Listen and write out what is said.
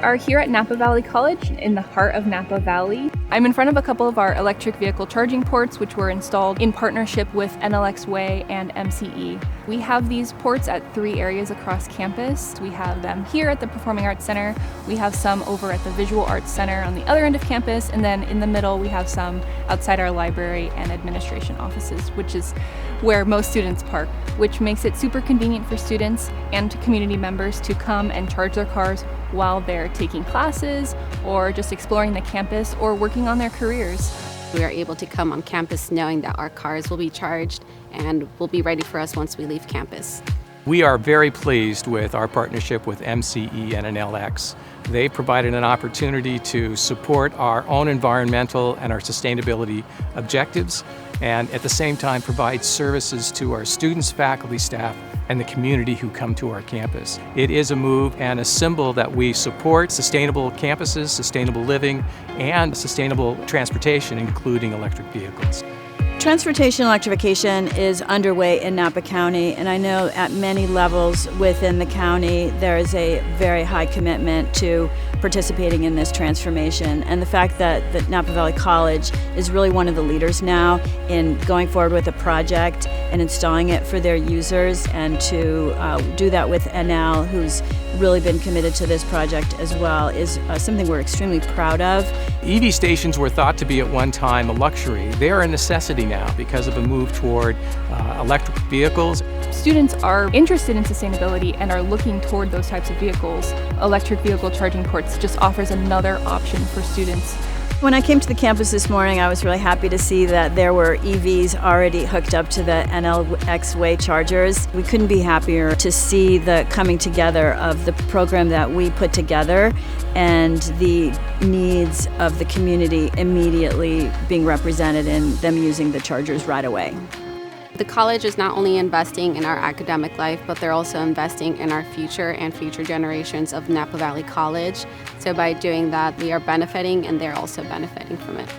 are here at Napa Valley College in the heart of Napa Valley. I'm in front of a couple of our electric vehicle charging ports, which were installed in partnership with Enel Way and MCE. We have these ports at 3 areas across campus. We have them here at the Performing Arts Center, we have some over at the Visual Arts Center on the other end of campus, and then in the middle we have some outside our library and administration offices, which is where most students park, which makes it super convenient for students and community members to come and charge their cars while they're taking classes or just exploring the campus or working on their careers. We are able to come on campus knowing that our cars will be charged and will be ready for us once we leave campus. We are very pleased with our partnership with MCE and Enel. They provided an opportunity to support our own environmental and our sustainability objectives, and at the same time provide services to our students, faculty, staff, and the community who come to our campus. It is a move and a symbol that we support sustainable campuses, sustainable living, and sustainable transportation, including electric vehicles. Transportation electrification is underway in Napa County, and I know at many levels within the county there is a very high commitment to participating in this transformation. And the fact that Napa Valley College is really one of the leaders now in going forward with a project and installing it for their users, and to do that with Enel, who's really been committed to this project as well, is something we're extremely proud of. EV stations were thought to be at one time a luxury. They are a necessity now because of a move toward electric vehicles. Students are interested in sustainability and are looking toward those types of vehicles. Electric vehicle charging ports just offers another option for students. When I came to the campus this morning, I was really happy to see that there were EVs already hooked up to the Enel Way chargers. We couldn't be happier to see the coming together of the program that we put together and the needs of the community immediately being represented in them using the chargers right away. The college is not only investing in our academic life, but they're also investing in our future and future generations of Napa Valley College. So by doing that, we are benefiting and they're also benefiting from it.